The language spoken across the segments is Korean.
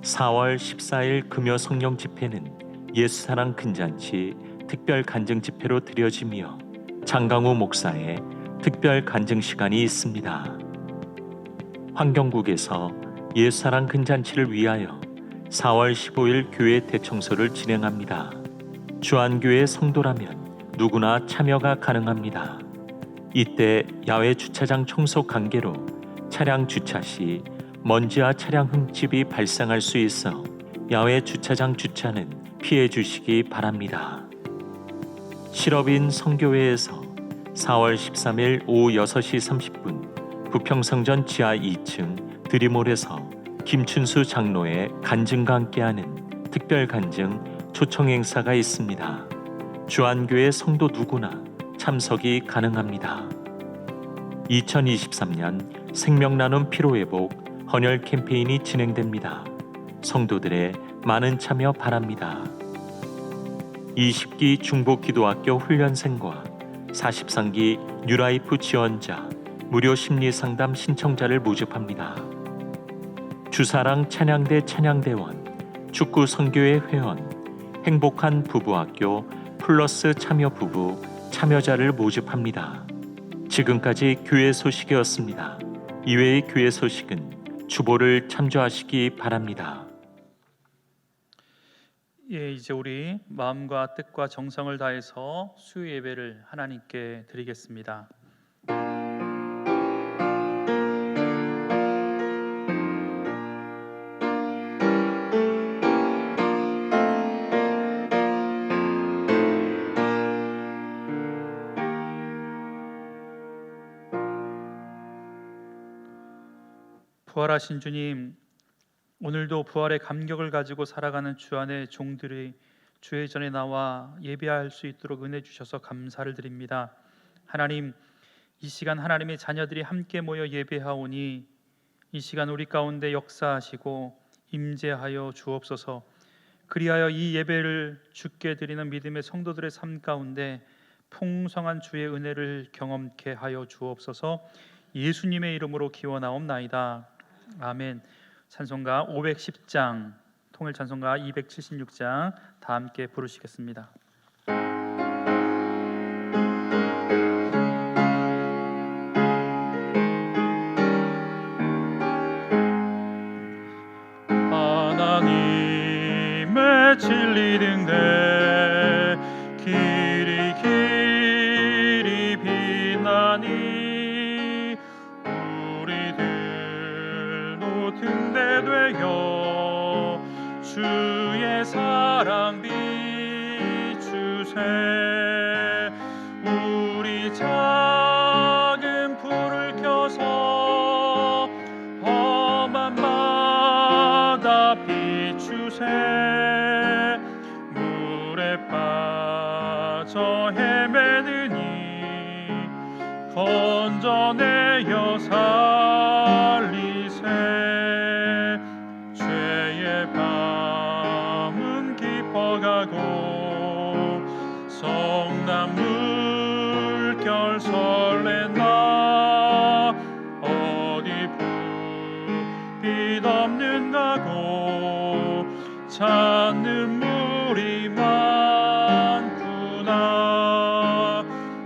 4월 14일 금요 성령 집회는 예수사랑 큰잔치 특별 간증 집회로 드려지며 장강우 목사의 특별 간증 시간이 있습니다. 환경국에서 예수사랑 큰잔치를 위하여 4월 15일 교회 대청소를 진행합니다. 주안교회 성도라면 누구나 참여가 가능합니다. 이때 야외 주차장 청소 관계로 차량 주차 시 먼지와 차량 흠집이 발생할 수 있어 야외 주차장 주차는 피해 주시기 바랍니다. 실업인 성교회에서 4월 13일 오후 6시 30분 부평성전 지하 2층 드림홀에서 김춘수 장로의 간증과 함께하는 특별 간증 초청 행사가 있습니다. 주안교회 성도 누구나 참석이 가능합니다. 2023년 생명나눔 피로회복 헌혈 캠페인이 진행됩니다. 성도들의 많은 참여 바랍니다. 20기 중보기도학교 훈련생과 43기 뉴라이프 지원자 무료 심리상담 신청자를 모집합니다. 주사랑 찬양대 찬양대원, 축구 선교회 회원, 행복한 부부학교 플러스 참여 부부 참여자를 모집합니다. 지금까지 교회 소식이었습니다. 이외의 교회 소식은 주보를 참조하시기 바랍니다. 예, 이제 우리 마음과 뜻과 정성을 다해서 수요 예배를 하나님께 드리겠습니다. 부활하신 주님, 오늘도 부활의 감격을 가지고 살아가는 주 안의 종들이 주의 전에 나와 예배할 수 있도록 은혜 주셔서 감사를 드립니다. 하나님, 이 시간 하나님의 자녀들이 함께 모여 예배하오니 이 시간 우리 가운데 역사하시고 임재하여 주옵소서. 그리하여 이 예배를 주께 드리는 믿음의 성도들의 삶 가운데 풍성한 주의 은혜를 경험케 하여 주옵소서. 예수님의 이름으로 기원하옵나이다. 아멘. 찬송가 510장, 통일 찬송가 276장 다 함께 부르시겠습니다. 하나님의 진리 등대 길이 길이 빛나니 우리들도 등대되어 주의 사랑 비추세. 우리 작은 불을 켜서 험한 바다 비추세. 물에 빠져 헤매느니 건져내어 살리세. 죄의 밤은 깊어가고 성난 물결 설렌다. 어디 불빛 없는가 고 찾는 물이 많구나.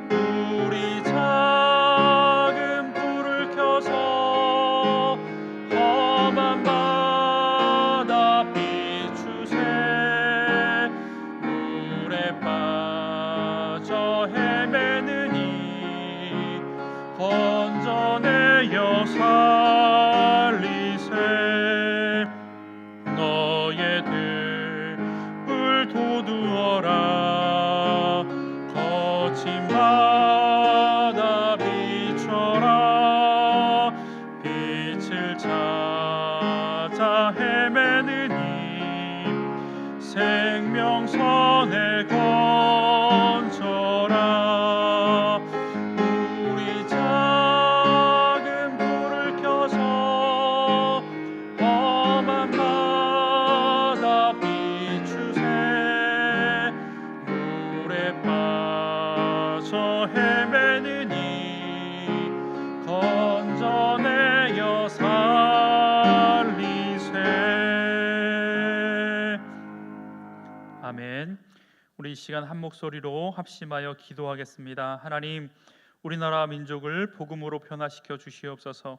우리 작은 불을 켜서 험한 바다 비추세. 물에 빠져 헤매느니 건져내어 살리세. 너의 등불 돋우어라. 거친 바다 비춰라. 빛을 찾아 헤매느니 생명선을 건져라. 우리 자 우리 이 시간 한 목소리로 합심하여 기도하겠습니다. 하나님, 우리나라 민족을 복음으로 변화시켜 주시옵소서.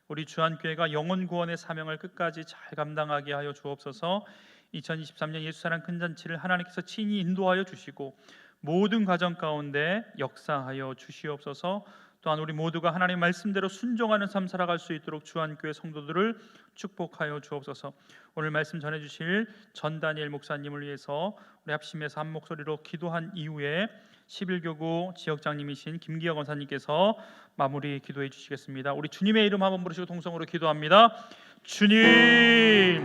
우리 주한교회가 영혼 구원의 사명을 끝까지 잘 감당하게 하여 주옵소서. 2023년 예수사랑 큰잔치를 하나님께서 친히 인도하여 주시고 모든 과정 가운데 역사하여 주시옵소서. 또한 우리 모두가 하나님 말씀대로 순종하는 삶 살아갈 수 있도록 주한교회 성도들을 축복하여 주옵소서. 오늘 말씀 전해주실 전다니엘 목사님을 위해서 우리 합심해서 한 목소리로 기도한 이후에 11교구 지역장님이신 김기혁 원사님께서 마무리 기도해 주시겠습니다. 우리 주님의 이름 한번 부르시고 동성으로 기도합니다. 주님,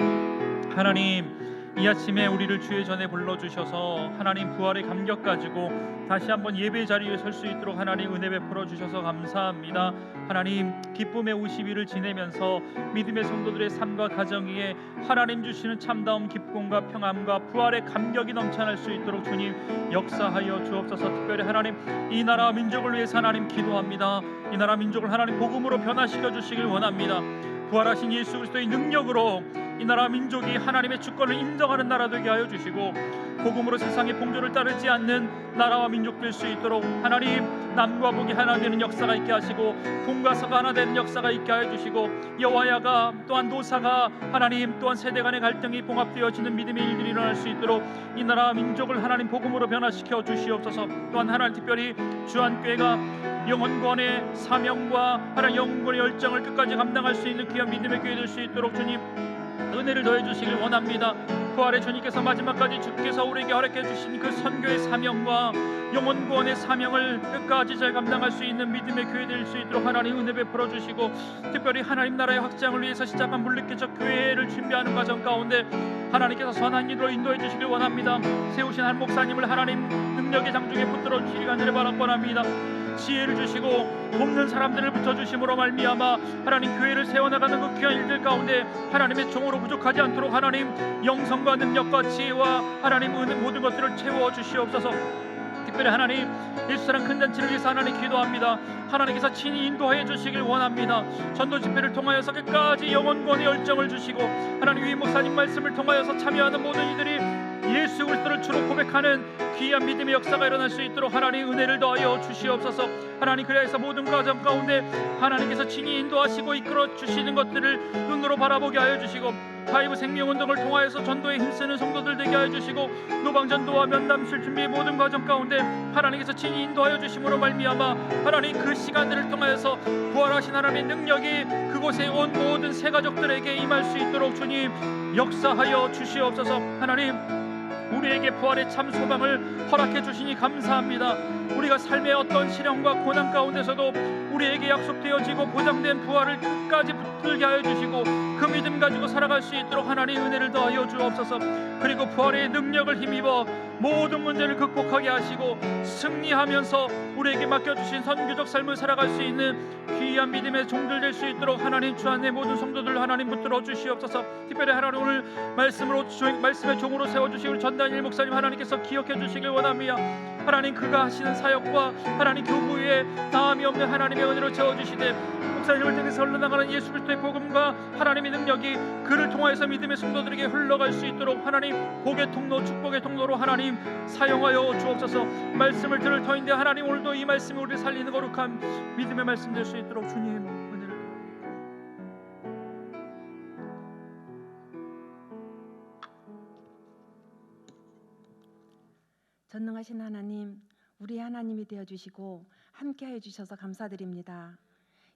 하나님, 이 아침에 우리를 주의 전에 불러주셔서 하나님 부활의 감격 가지고 다시 한번 예배 자리에 설 수 있도록 하나님 은혜 베풀어 주셔서 감사합니다. 하나님, 기쁨의 50일을 지내면서 믿음의 성도들의 삶과 가정 위에 하나님 주시는 참다움, 기쁨과 평안과 부활의 감격이 넘쳐날 수 있도록 주님 역사하여 주옵소서. 특별히 하나님, 이 나라 민족을 위해서 하나님 기도합니다. 이 나라 민족을 하나님 복음으로 변화시켜 주시길 원합니다. 부활하신 예수 그리스도의 능력으로 이 나라 민족이 하나님의 주권을 인정하는 나라 되게 하여 주시고 복음으로 세상의 봉조를 따르지 않는 나라와 민족 될 수 있도록 하나님, 남과 북이 하나 되는 역사가 있게 하시고 동과 서가 하나 되는 역사가 있게 하여 주시고 여와야가 또한 노사가 하나님 또한 세대 간의 갈등이 봉합되어지는 믿음의 일들이 일어날 수 있도록 이 나라 민족을 하나님 복음으로 변화시켜 주시옵소서. 또한 하나님, 특별히 주한교회가 영혼구원의 사명과 하나님 영혼구원의 열정을 끝까지 감당할 수 있는 귀한 믿음의 교회 될 수 있도록 주님 은혜를 더해 주시길 원합니다. 부활의 주님께서 마지막까지 주께서 우리에게 허락해 주신 그 선교의 사명과 영혼 구원의 사명을 끝까지 잘 감당할 수 있는 믿음의 교회 될 수 있도록 하나님 은혜 베풀어 주시고 특별히 하나님 나라의 확장을 위해서 시작한 물리교적 교회를 준비하는 과정 가운데 하나님께서 선한 길로 인도해 주시길 원합니다. 세우신 한 목사님을 하나님 능력의 장중에 붙들어 주시길 간절히 바라옵니다. 지혜를 주시고 돕는 사람들을 붙여주심으로 말미암아 하나님 교회를 세워나가는 그 귀한 일들 가운데 하나님의 종으로 부족하지 않도록 하나님 영성과 능력과 지혜와 하나님 모든 것들을 채워 주시옵소서. 특별히 하나님, 예수사랑 큰잔치를 위해서 하나님 기도합니다. 하나님께서 친히 인도해 주시길 원합니다. 전도 집회를 통하여서 끝까지 영혼구원의 열정을 주시고 하나님 위 목사님 말씀을 통하여서 참여하는 모든 이들이 예수 그리스도를 주로 고백하는 귀한 믿음의 역사가 일어날 수 있도록 하나님 은혜를 더하여 주시옵소서. 하나님, 그래서 모든 과정 가운데 하나님께서 친히 인도하시고 이끌어 주시는 것들을 눈으로 바라보게 하여 주시고 파이브 생명운동을 통하여서 전도에 힘쓰는 성도들 되게 하여 주시고 노방전도와 면담술 준비의 모든 과정 가운데 하나님께서 친히 인도하여 주심으로 말미암아 하나님 그 시간들을 통하여서 부활하신 하나님의 능력이 그곳에 온 모든 새가족들에게 임할 수 있도록 주님 역사하여 주시옵소서. 하나님, 우리에게 부활의 참 소망을 허락해 주시니 감사합니다. 우리가 삶의 어떤 시련과 고난 가운데서도 우리에게 약속되어지고 보장된 부활을 끝까지 붙들게 하여 주시고 그 믿음 가지고 살아갈 수 있도록 하나님 은혜를 더하여 주옵소서. 그리고 부활의 능력을 힘입어 모든 문제를 극복하게 하시고 승리하면서 우리에게 맡겨주신 선교적 삶을 살아갈 수 있는 귀한 믿음의 종들 될 수 있도록 하나님 주 안에 모든 성도들 하나님 붙들어 주시옵소서. 특별히 하나님 오늘 말씀의 종으로 세워주시고 우리 전다니엘 목사님 하나님께서 기억해 주시길 원합니다. 하나님, 그가 하시는 사역과 하나님 교부에 다함이 없는 하나님의 은혜로 채워주시되 목사님을 통해서 흘러나가는 예수 그리스도의 복음과 하나님의 능력이 그를 통하여서 믿음의 성도들에게 흘러갈 수 있도록 하나님 복의 통로, 축복의 통로로 하나님 사용하여 주옵소서. 말씀을 들을 터인데 하나님 오늘도 이 말씀이 우리를 살리는 거룩한 믿음의 말씀 될 수 있도록 주님 은혜를 전능하신 하나님, 우리 하나님이 되어주시고 함께해 주셔서 감사드립니다.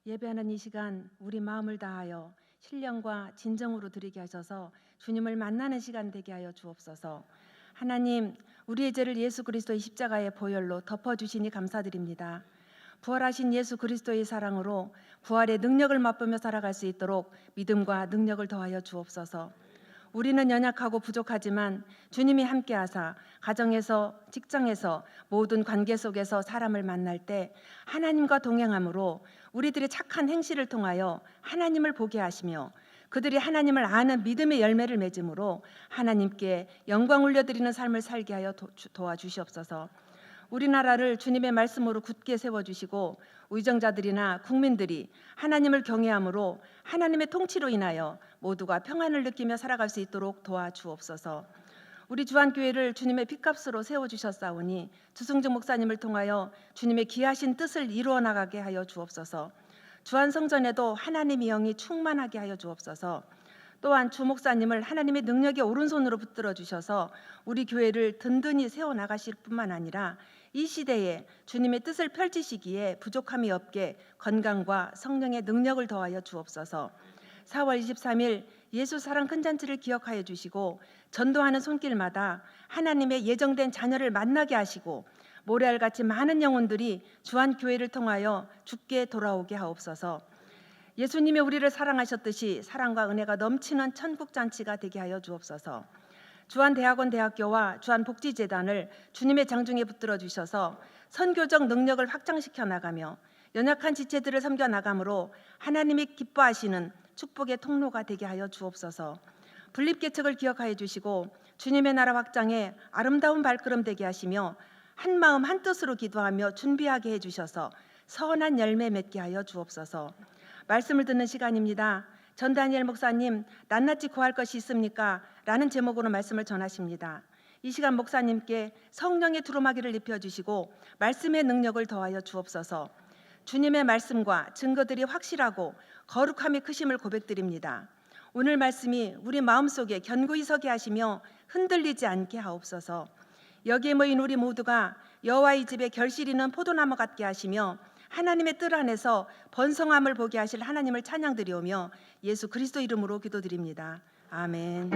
예배하는 이 시간 우리 마음을 다하여 신령과 진정으로 드리게 하셔서 주님을 만나는 시간 되게 하여 주옵소서. 하나님, 우리의 죄를 예수 그리스도의 십자가의 보혈로 덮어주시니 감사드립니다. 부활하신 예수 그리스도의 사랑으로 부활의 능력을 맛보며 살아갈 수 있도록 믿음과 능력을 더하여 주옵소서. 우리는 연약하고 부족하지만 주님이 함께하사 가정에서, 직장에서, 모든 관계 속에서 사람을 만날 때 하나님과 동행함으로 우리들의 착한 행실을 통하여 하나님을 보게 하시며 그들이 하나님을 아는 믿음의 열매를 맺음으로 하나님께 영광 올려드리는 삶을 살게 하여 도와주시옵소서. 우리나라를 주님의 말씀으로 굳게 세워주시고 의정자들이나 국민들이 하나님을 경외함으로 하나님의 통치로 인하여 모두가 평안을 느끼며 살아갈 수 있도록 도와주옵소서. 우리 주한교회를 주님의 핏값으로 세워주셨사오니 주승주 목사님을 통하여 주님의 귀하신 뜻을 이루어 나가게 하여 주옵소서. 주한성전에도 하나님의 영이 충만하게 하여 주옵소서. 또한 주 목사님을 하나님의 능력의 오른손으로 붙들어 주셔서 우리 교회를 든든히 세워나가실 뿐만 아니라 이 시대에 주님의 뜻을 펼치시기에 부족함이 없게 건강과 성령의 능력을 더하여 주옵소서. 4월 23일 예수 사랑 큰 잔치를 기억하여 주시고 전도하는 손길마다 하나님의 예정된 자녀를 만나게 하시고 모래알같이 많은 영혼들이 주한교회를 통하여 주께 돌아오게 하옵소서. 예수님이 우리를 사랑하셨듯이 사랑과 은혜가 넘치는 천국잔치가 되게 하여 주옵소서. 주한대학원 대학교와 주한복지재단을 주님의 장중에 붙들어 주셔서 선교적 능력을 확장시켜 나가며 연약한 지체들을 섬겨 나감으로 하나님이 기뻐하시는 축복의 통로가 되게 하여 주옵소서. 분립개척을 기억하여 주시고 주님의 나라 확장에 아름다운 발걸음 되게 하시며 한 마음 한 뜻으로 기도하며 준비하게 해주셔서 선한 열매 맺게 하여 주옵소서. 말씀을 듣는 시간입니다. 전다니엘 목사님, 낱낱이 구할 것이 있습니까? 라는 제목으로 말씀을 전하십니다. 이 시간 목사님께 성령의 두루마기를 입혀주시고 말씀의 능력을 더하여 주옵소서. 주님의 말씀과 증거들이 확실하고 거룩함이 크심을 고백드립니다. 오늘 말씀이 우리 마음속에 견고히 서게 하시며 흔들리지 않게 하옵소서. 여기에 모인 우리 모두가 여호와의 집에 결실 있는 포도나무 같게 하시며 하나님의 뜰 안에서 번성함을 보게 하실 하나님을 찬양드리오며 예수 그리스도 이름으로 기도드립니다. 아멘.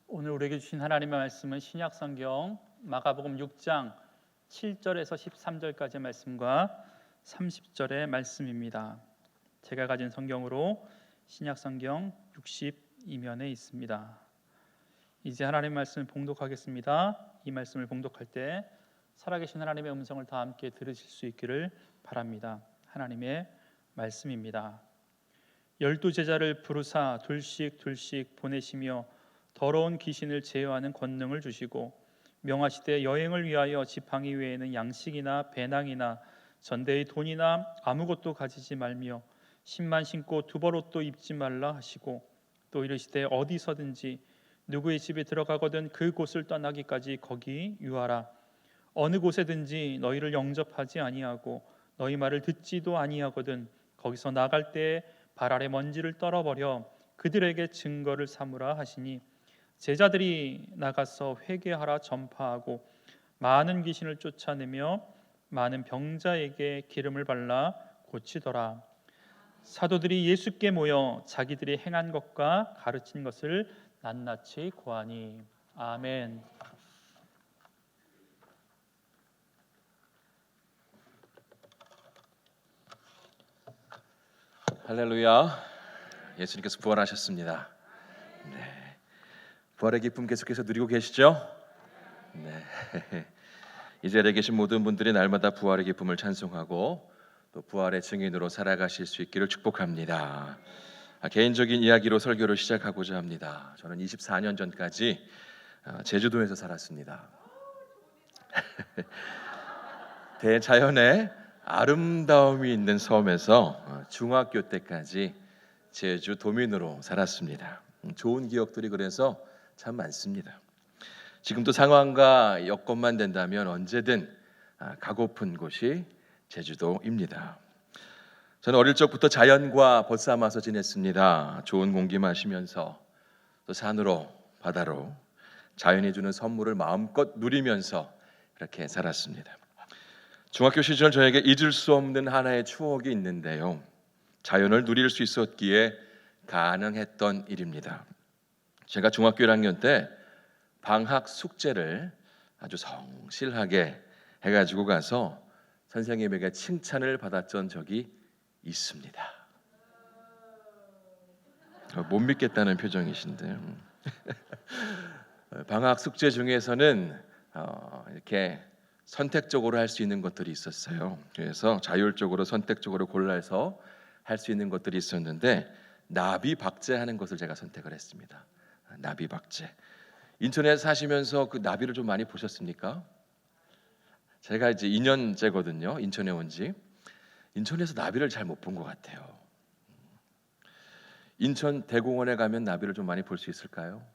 오늘 우리에게 주신 하나님의 말씀은 신약성경 마가복음 6장 7절에서 13절까지의 말씀과 30절의 말씀입니다. 제가 가진 성경으로 신약성경 62면에 있습니다. 이제 하나님의 말씀을 봉독하겠습니다. 이 말씀을 봉독할 때 살아계신 하나님의 음성을 다 함께 들으실 수 있기를 바랍니다. 하나님의 말씀입니다. 12제자를 부르사 둘씩 보내시며 더러운 귀신을 제어하는 권능을 주시고 명하시되 여행을 위하여 지팡이 외에는 양식이나 배낭이나 전대의 돈이나 아무것도 가지지 말며 신만 신고 두벌옷도 입지 말라 하시고 또 이르시되 어디서든지 누구의 집에 들어가거든 그 곳을 떠나기까지 거기 유하라. 어느 곳에든지 너희를 영접하지 아니하고 너희 말을 듣지도 아니하거든 거기서 나갈 때에 발 아래 먼지를 떨어버려 그들에게 증거를 삼으라 하시니 제자들이 나가서 회개하라 전파하고 많은 귀신을 쫓아내며 많은 병자에게 기름을 발라 고치더라. 사도들이 예수께 모여 자기들이 행한 것과 가르친 것을 낱낱이 고하니. 아멘. 할렐루야. 예수님께서 부활하셨습니다. 네. 부활의 기쁨 계속해서 누리고 계시죠? 네. 이 자리에 계신 모든 분들이 날마다 부활의 기쁨을 찬송하고 또 부활의 증인으로 살아가실 수 있기를 축복합니다. 개인적인 이야기로 설교를 시작하고자 합니다. 저는 24년 전까지 제주도에서 살았습니다. 대자연의 아름다움이 있는 섬에서 중학교 때까지 제주 도민으로 살았습니다. 좋은 기억들이 그래서 참 많습니다. 지금도 상황과 여건만 된다면 언제든 가고픈 곳이 제주도입니다. 저는 어릴 적부터 자연과 벗삼아서 지냈습니다. 좋은 공기 마시면서 또 산으로 바다로 자연이 주는 선물을 마음껏 누리면서 이렇게 살았습니다. 중학교 시절 저에게 잊을 수 없는 하나의 추억이 있는데요. 자연을 누릴 수 있었기에 가능했던 일입니다. 제가 중학교 1학년 때 방학 숙제를 아주 성실하게 해가지고 가서 선생님에게 칭찬을 받았던 적이 있습니다. 못 믿겠다는 표정이신데요. 방학 숙제 중에서는 이렇게 선택적으로 할 수 있는 것들이 있었어요. 그래서 자율적으로 선택적으로 골라서 할 수 있는 것들이 있었는데 나비 박제하는 것을 제가 선택을 했습니다. 나비 박제. 인천에 사시면서 그 나비를 좀 많이 보셨습니까? 제가 이제 2년째거든요. 인천에 온 지. 인천에서 나비를 잘 못 본 것 같아요. 인천 대공원에 가면 나비를 좀 많이 볼 수 있을까요?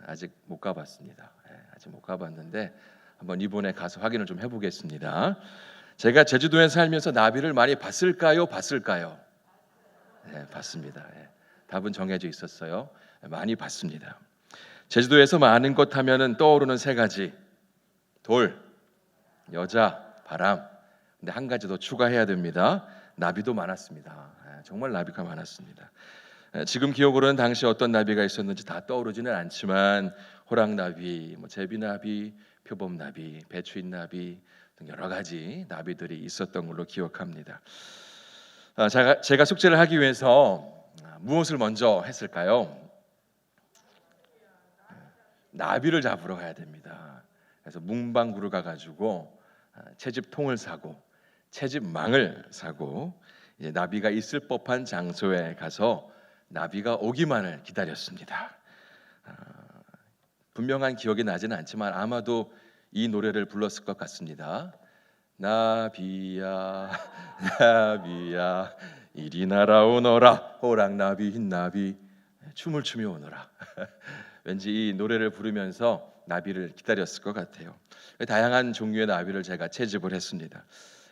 아직 못 가봤습니다. 아직 못 가봤는데 한번 이번에 가서 확인을 좀 해보겠습니다. 제가 제주도에 살면서 나비를 많이 봤을까요? 네, 봤습니다. 답은 정해져 있었어요. 많이 봤습니다. 제주도에서 많은 것 하면은 떠오르는 세 가지: 돌, 여자, 바람. 근데 한 가지 더 추가해야 됩니다. 나비도 많았습니다. 정말 나비가 많았습니다. 지금 기억으로는 당시 어떤 나비가 있었는지 다 떠오르지는 않지만 호랑나비, 제비나비, 표범나비, 배추인나비 등 여러 가지 나비들이 있었던 걸로 기억합니다. 제가 숙제를 하기 위해서 무엇을 먼저 했을까요? 나비를 잡으러 가야 됩니다. 그래서 문방구를 가가지고 채집통을 사고 채집망을 사고 이제 나비가 있을 법한 장소에 가서 나비가 오기만을 기다렸습니다. 분명한 기억이 나지는 않지만 아마도 이 노래를 불렀을 것 같습니다. 나비야 나비야 이리 날아오너라 호랑나비 흰나비 춤을 추며 오너라. 왠지 이 노래를 부르면서 나비를 기다렸을 것 같아요. 다양한 종류의 나비를 제가 채집을 했습니다.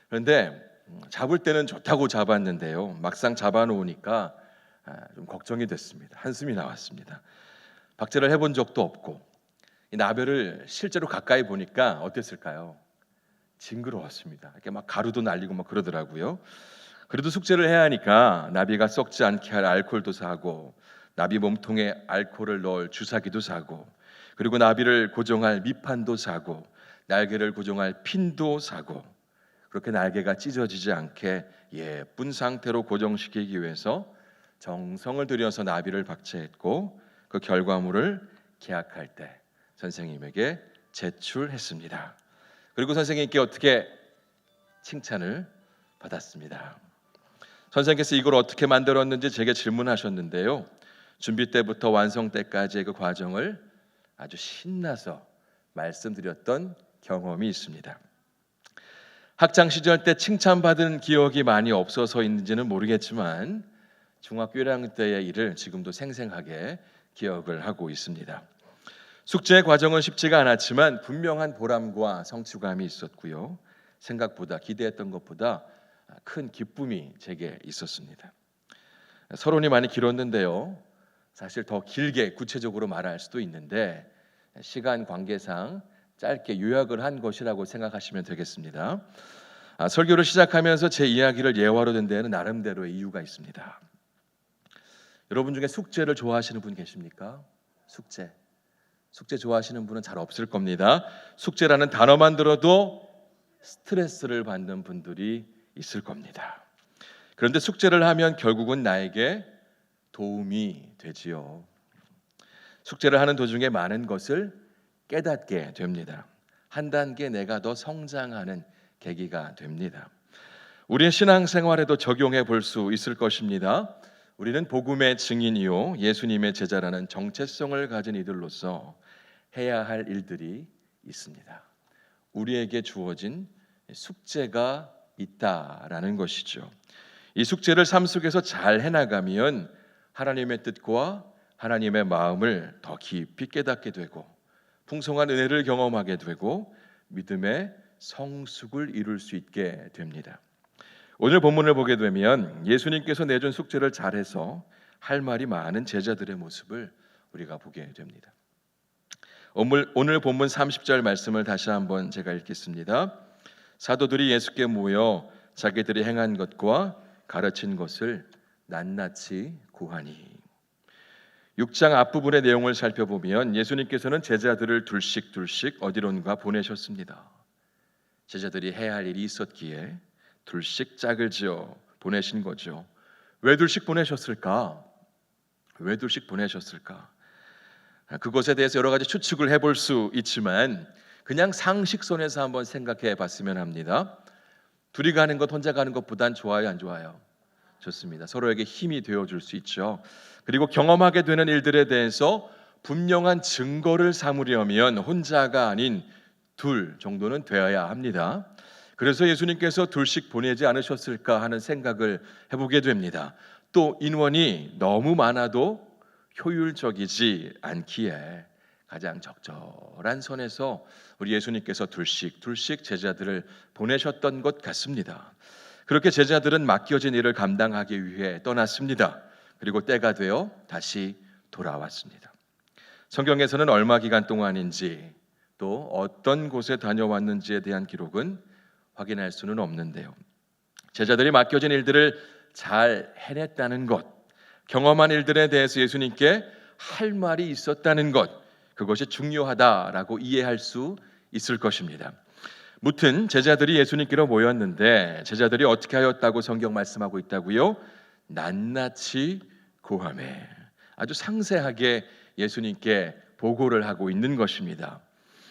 그런데 잡을 때는 좋다고 잡았는데요, 막상 잡아놓으니까 좀 걱정이 됐습니다. 한숨이 나왔습니다. 박제를 해본 적도 없고 이 나비를 실제로 가까이 보니까 어땠을까요? 징그러웠습니다. 이렇게 막 가루도 날리고 막 그러더라고요. 그래도 숙제를 해야 하니까 나비가 썩지 않게 할 알코올도 사고 나비 몸통에 알코올을 넣을 주사기도 사고 그리고 나비를 고정할 밑판도 사고 날개를 고정할 핀도 사고 그렇게 날개가 찢어지지 않게 예쁜 상태로 고정시키기 위해서 정성을 들여서 나비를 박제했고 그 결과물을 개학할 때 선생님에게 제출했습니다. 그리고 선생님께 어떻게 칭찬을 받았습니다. 선생님께서 이걸 어떻게 만들었는지 제게 질문하셨는데요, 준비 때부터 완성 때까지의 그 과정을 아주 신나서 말씀드렸던 경험이 있습니다. 학창 시절 때 칭찬받은 기억이 많이 없어서인지는 모르겠지만 중학교 1학년 때의 일을 지금도 생생하게 기억을 하고 있습니다. 숙제 과정은 쉽지가 않았지만 분명한 보람과 성취감이 있었고요. 생각보다 기대했던 것보다 큰 기쁨이 제게 있었습니다. 서론이 많이 길었는데요, 사실 더 길게 구체적으로 말할 수도 있는데 시간 관계상 짧게 요약을 한 것이라고 생각하시면 되겠습니다. 설교를 시작하면서 제 이야기를 예화로 든 데에는 나름대로의 이유가 있습니다. 여러분 중에 숙제를 좋아하시는 분 계십니까? 숙제 좋아하시는 분은 잘 없을 겁니다. 숙제라는 단어만 들어도 스트레스를 받는 분들이 있을 겁니다. 그런데 숙제를 하면 결국은 나에게 도움이 되지요. 숙제를 하는 도중에 많은 것을 깨닫게 됩니다. 한 단계 내가 더 성장하는 계기가 됩니다. 우리의 신앙생활에도 적용해 볼 수 있을 것입니다. 우리는 복음의 증인이요 예수님의 제자라는 정체성을 가진 이들로서 해야 할 일들이 있습니다. 우리에게 주어진 숙제가 있다라는 것이죠. 이 숙제를 삶 속에서 잘 해나가면 하나님의 뜻과 하나님의 마음을 더 깊이 깨닫게 되고 풍성한 은혜를 경험하게 되고 믿음의 성숙을 이룰 수 있게 됩니다. 오늘 본문을 보게 되면 예수님께서 내준 숙제를 잘해서 할 말이 많은 제자들의 모습을 우리가 보게 됩니다. 오늘 본문 30절 말씀을 다시 한번 제가 읽겠습니다. 사도들이 예수께 모여 자기들이 행한 것과 가르친 것을 낱낱이 구하니. 6장 앞부분의 내용을 살펴보면 예수님께서는 제자들을 둘씩 어디론가 보내셨습니다. 제자들이 해야 할 일이 있었기에 둘씩 짝을 지어 보내신 거죠. 왜 둘씩 보내셨을까? 그것에 대해서 여러 가지 추측을 해볼 수 있지만 그냥 상식선에서 한번 생각해 봤으면 합니다. 둘이 가는 것 혼자 가는 것보단 좋아요, 안 좋아요? 좋습니다. 서로에게 힘이 되어줄 수 있죠. 그리고 경험하게 되는 일들에 대해서 분명한 증거를 삼으려면 혼자가 아닌 둘 정도는 되어야 합니다. 그래서 예수님께서 둘씩 보내지 않으셨을까 하는 생각을 해보게 됩니다. 또 인원이 너무 많아도 효율적이지 않기에 가장 적절한 선에서 우리 예수님께서 둘씩 제자들을 보내셨던 것 같습니다. 그렇게 제자들은 맡겨진 일을 감당하기 위해 떠났습니다. 그리고 때가 되어 다시 돌아왔습니다. 성경에서는 얼마 기간 동안인지 또 어떤 곳에 다녀왔는지에 대한 기록은 확인할 수는 없는데요. 제자들이 맡겨진 일들을 잘 해냈다는 것, 경험한 일들에 대해서 예수님께 할 말이 있었다는 것, 그것이 중요하다라고 이해할 수 있을 것입니다. 무튼 제자들이 예수님께로 모였는데 제자들이 어떻게 하였다고 성경 말씀하고 있다고요? 낱낱이 고하매. 아주 상세하게 예수님께 보고를 하고 있는 것입니다.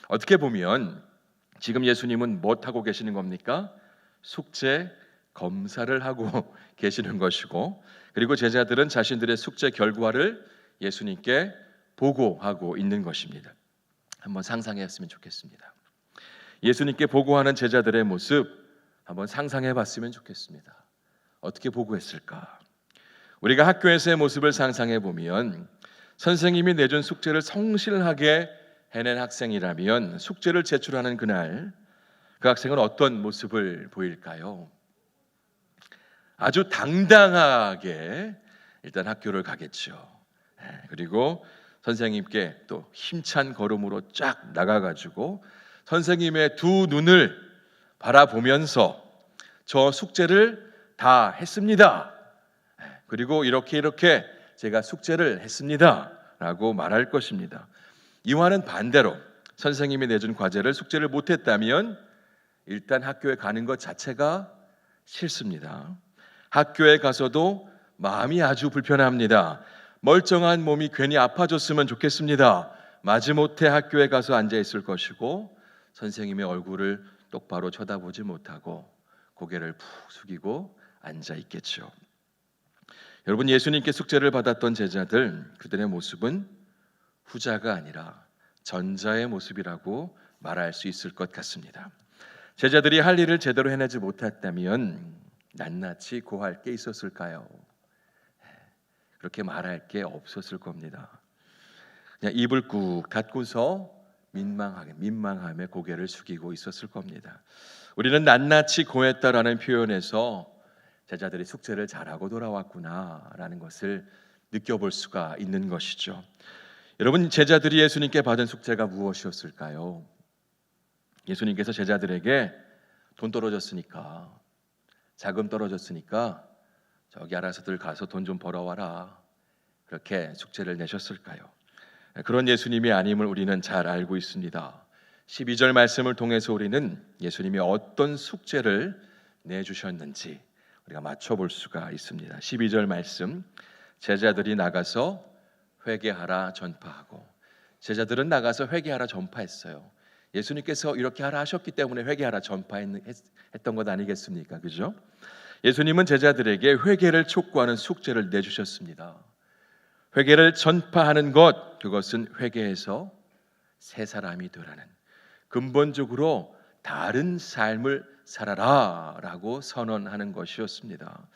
어떻게 보면 지금 예수님은 뭐 하고 계시는 겁니까? 숙제 검사를 하고 계시는 것이고, 그리고 제자들은 자신들의 숙제 결과를 예수님께 보고하고 있는 것입니다. 한번 상상했으면 좋겠습니다. 예수님께 보고하는 제자들의 모습 한번 상상해 봤으면 좋겠습니다. 어떻게 보고했을까? 우리가 학교에서의 모습을 상상해 보면 선생님이 내준 숙제를 성실하게 해낸 학생이라면 숙제를 제출하는 그날 그 학생은 어떤 모습을 보일까요? 아주 당당하게 일단 학교를 가겠죠. 그리고 선생님께 또 힘찬 걸음으로 쫙 나가가지고 선생님의 두 눈을 바라보면서 저 숙제를 다 했습니다. 그리고 이렇게 제가 숙제를 했습니다 라고 말할 것입니다. 이와는 반대로 선생님이 내준 과제를 숙제를 못했다면 일단 학교에 가는 것 자체가 싫습니다. 학교에 가서도 마음이 아주 불편합니다. 멀쩡한 몸이 괜히 아파졌으면 좋겠습니다. 마지못해 학교에 가서 앉아 있을 것이고 선생님의 얼굴을 똑바로 쳐다보지 못하고 고개를 푹 숙이고 앉아 있겠죠. 여러분, 예수님께 숙제를 받았던 제자들, 그들의 모습은 후자가 아니라 전자의 모습이라고 말할 수 있을 것 같습니다. 제자들이 할 일을 제대로 해내지 못했다면 낱낱이 고할 게 있었을까요? 그렇게 말할 게 없었을 겁니다. 그냥 입을 꾹 닫고서 민망함에 고개를 숙이고 있었을 겁니다. 우리는 낱낱이 고했다라는 표현에서 제자들이 숙제를 잘하고 돌아왔구나라는 것을 느껴볼 수가 있는 것이죠. 여러분, 제자들이 예수님께 받은 숙제가 무엇이었을까요? 예수님께서 제자들에게 돈 떨어졌으니까, 자금 떨어졌으니까 저기 알아서들 가서 돈 좀 벌어와라, 그렇게 숙제를 내셨을까요? 그런 예수님이 아님을 우리는 잘 알고 있습니다. 12절 말씀을 통해서 우리는 예수님이 어떤 숙제를 내주셨는지 우리가 맞춰볼 수가 있습니다. 12절 말씀, 제자들이 나가서 회개하라 전파하고. 제자들은 나가서 회개하라 전파했어요. 예수님께서 이렇게 하라 하셨기 때문에 회개하라 전파했던 것 아니겠습니까? 그죠? 예수님은 제자들에게 회개를 촉구하는 숙제를 내주셨습니다. 회개를 전파하는 것, 그것은 회개해서 새 사람이 되라는, 근본적으로 다른 삶을 살아라 라고 선언하는 것이었습니다.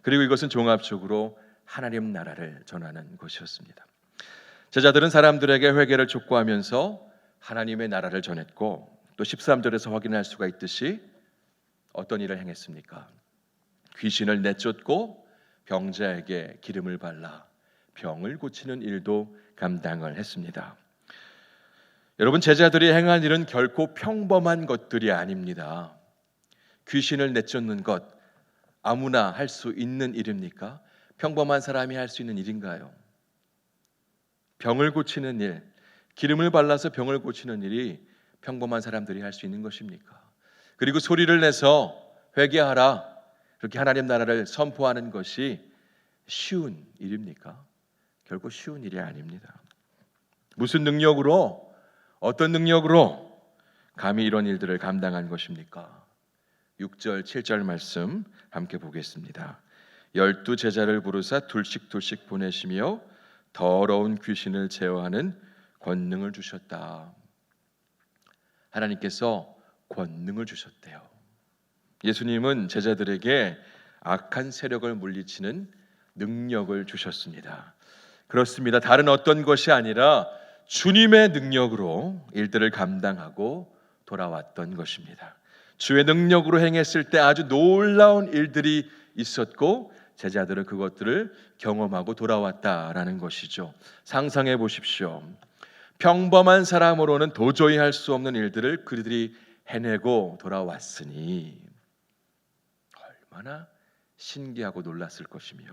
그리고 이것은 종합적으로 하나님 나라를 전하는 것이었습니다. 제자들은 사람들에게 회개를 촉구하면서 하나님의 나라를 전했고, 또 13절에서 확인할 수가 있듯이 어떤 일을 행했습니까? 귀신을 내쫓고 병자에게 기름을 발라 병을 고치는 일도 감당을 했습니다. 여러분, 제자들이 행한 일은 결코 평범한 것들이 아닙니다. 귀신을 내쫓는 것 아무나 할 수 있는 일입니까? 평범한 사람이 할 수 있는 일인가요? 병을 고치는 일, 기름을 발라서 병을 고치는 일이 평범한 사람들이 할 수 있는 것입니까? 그리고 소리를 내서 회개하라, 그렇게 하나님 나라를 선포하는 것이 쉬운 일입니까? 결코 쉬운 일이 아닙니다. 무슨 능력으로, 어떤 능력으로 감히 이런 일들을 감당한 것입니까? 6절, 7절 말씀 함께 보겠습니다. 12 제자를 부르사 둘씩 보내시며 더러운 귀신을 제어하는 권능을 주셨다. 하나님께서 권능을 주셨대요. 예수님은 제자들에게 악한 세력을 물리치는 능력을 주셨습니다. 그렇습니다. 다른 어떤 것이 아니라 주님의 능력으로 일들을 감당하고 돌아왔던 것입니다. 주의 능력으로 행했을 때 아주 놀라운 일들이 있었고 제자들은 그것들을 경험하고 돌아왔다라는 것이죠. 상상해 보십시오. 평범한 사람으로는 도저히 할 수 없는 일들을 그들이 해내고 돌아왔으니 얼마나 신기하고 놀랐을 것이며,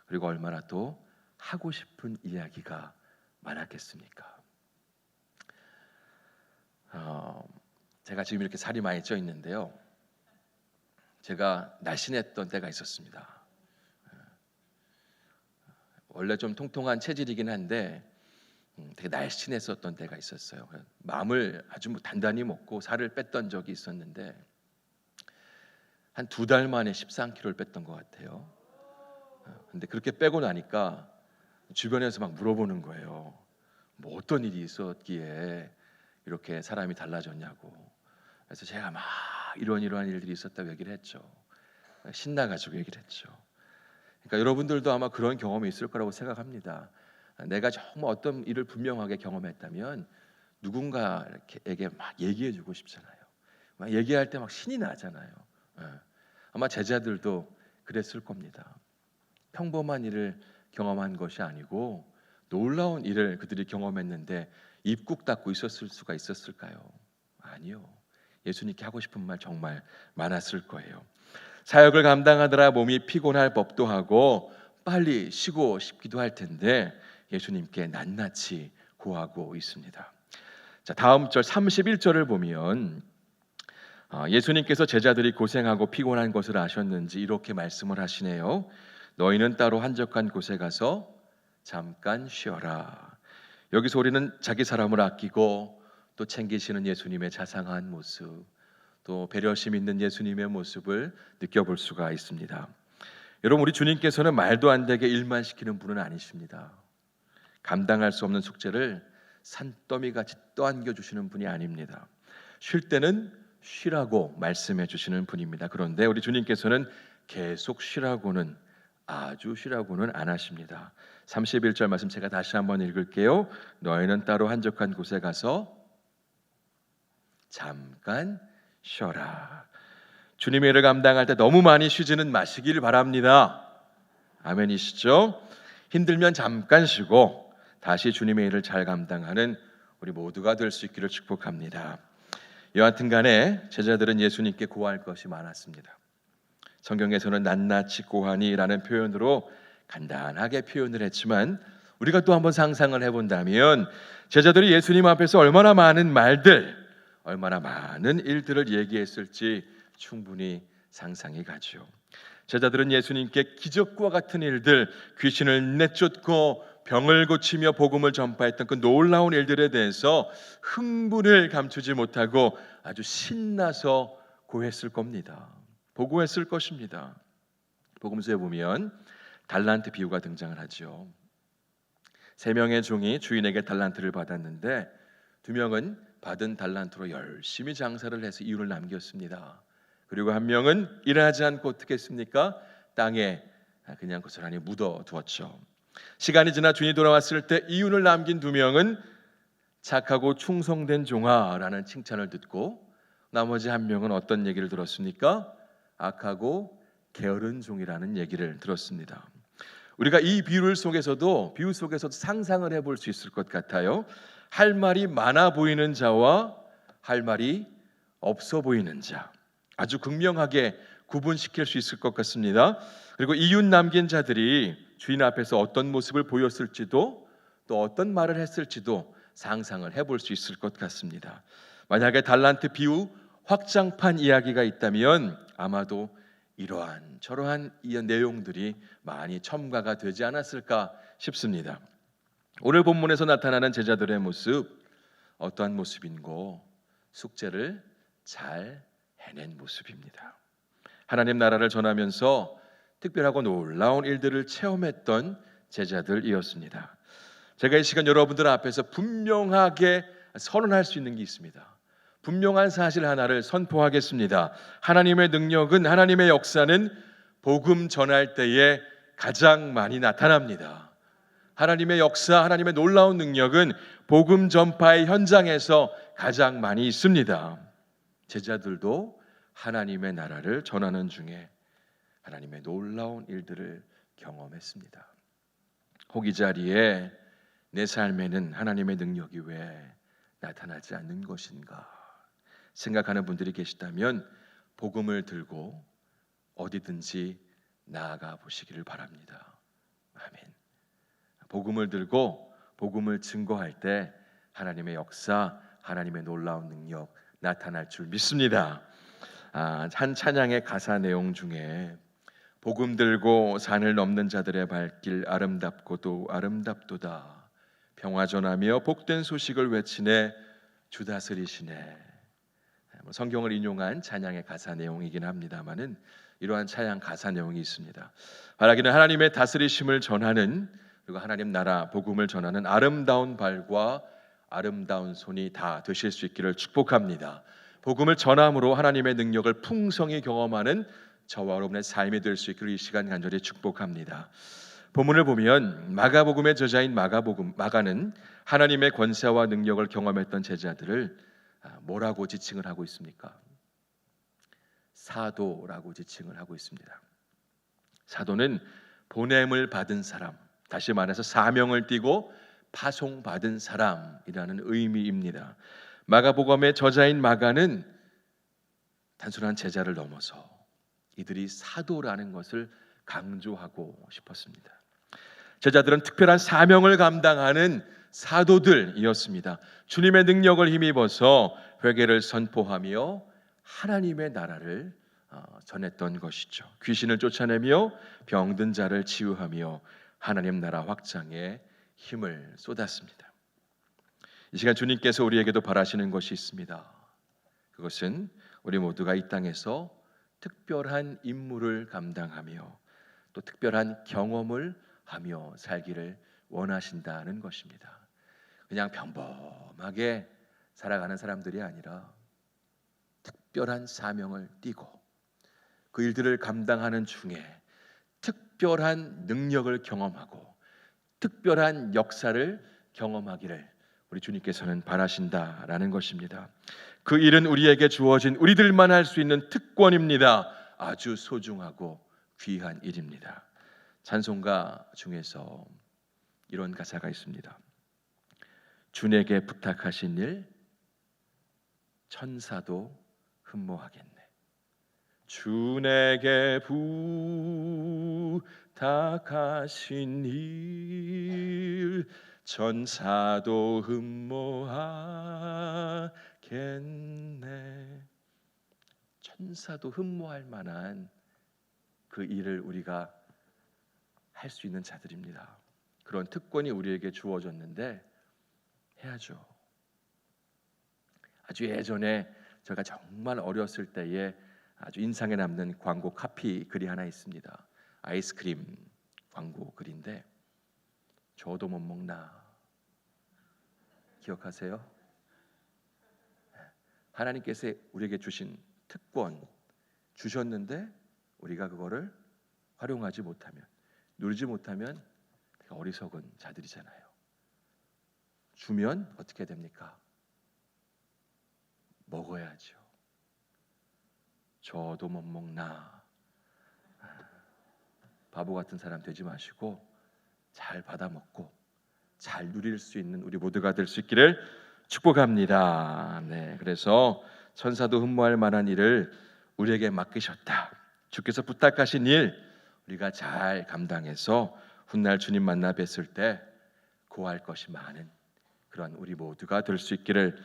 그리고 얼마나 또 하고 싶은 이야기가 많았겠습니까? 제가 지금 이렇게 살이 많이 쪄 있는데요, 제가 날씬했던 때가 있었습니다. 원래 좀 통통한 체질이긴 한데 되게 날씬했었던 때가 있었어요. 마음을 아주 단단히 먹고 살을 뺐던 적이 있었는데 한 2달 만에 13kg를 뺐던 것 같아요. 근데 그렇게 빼고 나니까 주변에서 막 물어보는 거예요. 뭐 어떤 일이 있었기에 이렇게 사람이 달라졌냐고. 그래서 제가 막 이러한 일들이 있었다고 얘기를 했죠. 신나가지고 얘기를 했죠. 그러니까 여러분들도 아마 그런 경험이 있을 거라고 생각합니다. 내가 정말 어떤 일을 분명하게 경험했다면 누군가에게 막 얘기해주고 싶잖아요. 막 얘기할 때 막 신이 나잖아요. 아마 제자들도 그랬을 겁니다. 평범한 일을 경험한 것이 아니고 놀라운 일을 그들이 경험했는데 입국 닫고 있었을 수가 있었을까요? 아니요. 예수님께 하고 싶은 말 정말 많았을 거예요. 사역을 감당하느라 몸이 피곤할 법도 하고 빨리 쉬고 싶기도 할 텐데 예수님께 낱낱이 구하고 있습니다. 자, 다음 절 31절을 보면 예수님께서 제자들이 고생하고 피곤한 것을 아셨는지 이렇게 말씀을 하시네요. 너희는 따로 한적한 곳에 가서 잠깐 쉬어라. 여기서 우리는 자기 사람을 아끼고 또 챙기시는 예수님의 자상한 모습, 또 배려심 있는 예수님의 모습을 느껴볼 수가 있습니다. 여러분, 우리 주님께서는 말도 안 되게 일만 시키는 분은 아니십니다. 감당할 수 없는 숙제를 산더미같이 떠안겨 주시는 분이 아닙니다. 쉴 때는 쉬라고 말씀해 주시는 분입니다. 그런데 우리 주님께서는 계속 쉬라고는, 아주 쉬라고는 안 하십니다. 31절 말씀 제가 다시 한번 읽을게요. 너희는 따로 한적한 곳에 가서 잠깐 쉬어라. 주님의 일을 감당할 때 너무 많이 쉬지는 마시길 바랍니다. 아멘이시죠? 힘들면 잠깐 쉬고 다시 주님의 일을 잘 감당하는 우리 모두가 될 수 있기를 축복합니다. 여하튼 간에 제자들은 예수님께 구할 것이 많았습니다. 성경에서는 낱낱이 구하니라는 표현으로 간단하게 표현을 했지만 우리가 또 한번 상상을 해본다면 제자들이 예수님 앞에서 얼마나 많은 말들, 얼마나 많은 일들을 얘기했을지 충분히 상상이 가죠. 제자들은 예수님께 기적과 같은 일들, 귀신을 내쫓고 병을 고치며 복음을 전파했던 그 놀라운 일들에 대해서 흥분을 감추지 못하고 아주 신나서 고했을 겁니다. 보고했을 것입니다. 복음서에 보면 달란트 비유가 등장을 하죠. 3명의 종이 주인에게 달란트를 받았는데 2명은 받은 달란트로 열심히 장사를 해서 이윤을 남겼습니다. 그리고 1명은 일하지 않고 어떻게 했습니까? 땅에 그냥 고스란히 묻어두었죠. 시간이 지나 주인이 돌아왔을 때 이윤을 남긴 2명은 착하고 충성된 종아라는 칭찬을 듣고 나머지 1명은 어떤 얘기를 들었습니까? 악하고 게으른 종이라는 얘기를 들었습니다. 우리가 이 비유 속에서도 상상을 해볼 수 있을 것 같아요. 할 말이 많아 보이는 자와 할 말이 없어 보이는 자, 아주 극명하게 구분시킬 수 있을 것 같습니다. 그리고 이윤 남긴 자들이 주인 앞에서 어떤 모습을 보였을지도 또 어떤 말을 했을지도 상상을 해볼 수 있을 것 같습니다. 만약에 달란트 비유 확장판 이야기가 있다면 아마도 이러한 저러한 이 내용들이 많이 첨가가 되지 않았을까 싶습니다. 오늘 본문에서 나타나는 제자들의 모습, 어떠한 모습인고 숙제를 잘 해낸 모습입니다. 하나님 나라를 전하면서 특별하고 놀라운 일들을 체험했던 제자들이었습니다. 제가 이 시간 여러분들 앞에서 분명하게 선언할 수 있는 게 있습니다. 분명한 사실 하나를 선포하겠습니다. 하나님의 능력은, 하나님의 역사는 복음 전할 때에 가장 많이 나타납니다. 하나님의 역사, 하나님의 놀라운 능력은 복음 전파의 현장에서 가장 많이 있습니다. 제자들도 하나님의 나라를 전하는 중에 하나님의 놀라운 일들을 경험했습니다. 혹 이 자리에 내 삶에는 하나님의 능력이 왜 나타나지 않는 것인가 생각하는 분들이 계시다면 복음을 들고 어디든지 나아가 보시기를 바랍니다. 아멘. 복음을 들고 복음을 증거할 때 하나님의 역사, 하나님의 놀라운 능력 나타날 줄 믿습니다. 한 찬양의 가사 내용 중에 복음 들고 산을 넘는 자들의 발길 아름답고도 아름답도다. 평화 전하며 복된 소식을 외치네 주 다스리시네. 성경을 인용한 찬양의 가사 내용이긴 합니다만은 이러한 찬양 가사 내용이 있습니다. 바라기는 하나님의 다스리심을 전하는, 그리고 하나님 나라 복음을 전하는 아름다운 발과 아름다운 손이 다 되실 수 있기를 축복합니다. 복음을 전함으로 하나님의 능력을 풍성히 경험하는 저와 여러분의 삶이 될 수 있기를 이 시간 간절히 축복합니다. 본문을 보면 마가복음의 저자인 마가는 하나님의 권세와 능력을 경험했던 제자들을 뭐라고 지칭을 하고 있습니까? 사도라고 지칭을 하고 있습니다. 사도는 보냄을 받은 사람, 다시 말해서 사명을 띠고 파송받은 사람이라는 의미입니다. 마가복음의 저자인 마가는 단순한 제자를 넘어서 이들이 사도라는 것을 강조하고 싶었습니다. 제자들은 특별한 사명을 감당하는 사도들이었습니다. 주님의 능력을 힘입어서 회개를 선포하며 하나님의 나라를 전했던 것이죠. 귀신을 쫓아내며 병든 자를 치유하며 하나님 나라 확장에 힘을 쏟았습니다. 이 시간 주님께서 우리에게도 바라시는 것이 있습니다. 그것은 우리 모두가 이 땅에서 특별한 임무를 감당하며 또 특별한 경험을 하며 살기를 원하신다는 것입니다. 그냥 평범하게 살아가는 사람들이 아니라 특별한 사명을 띠고 그 일들을 감당하는 중에 특별한 능력을 경험하고 특별한 역사를 경험하기를 우리 주님께서는 바라신다라는 것입니다. 그 일은 우리에게 주어진 우리들만 할 수 있는 특권입니다. 아주 소중하고 귀한 일입니다. 찬송가 중에서 이런 가사가 있습니다. 주에게 부탁하신 일 천사도 흠모하겠네. 주에게 부탁하신 일 천사도 흠모하겠네. 천사도 흠모할 만한 그 일을 우리가 할 수 있는 자들입니다. 그런 특권이 우리에게 주어졌는데 해야죠. 아주 예전에 제가 정말 어렸을 때에 아주 인상에 남는 광고 카피 글이 하나 있습니다. 아이스크림 광고 글인데 저도 못 먹나 기억하세요? 하나님께서 우리에게 주신 특권 주셨는데 우리가 그거를 활용하지 못하면, 누리지 못하면 어리석은 자들이잖아요. 주면 어떻게 됩니까? 먹어야죠. 저도 못 먹나. 바보 같은 사람 되지 마시고 잘 받아 먹고 잘 누릴 수 있는 우리 모두가 될 수 있기를 축복합니다. 네, 그래서 천사도 흠모할 만한 일을 우리에게 맡기셨다. 주께서 부탁하신 일 우리가 잘 감당해서 훗날 주님 만나 뵀을 때 구할 것이 많은 그런 우리 모두가 될 수 있기를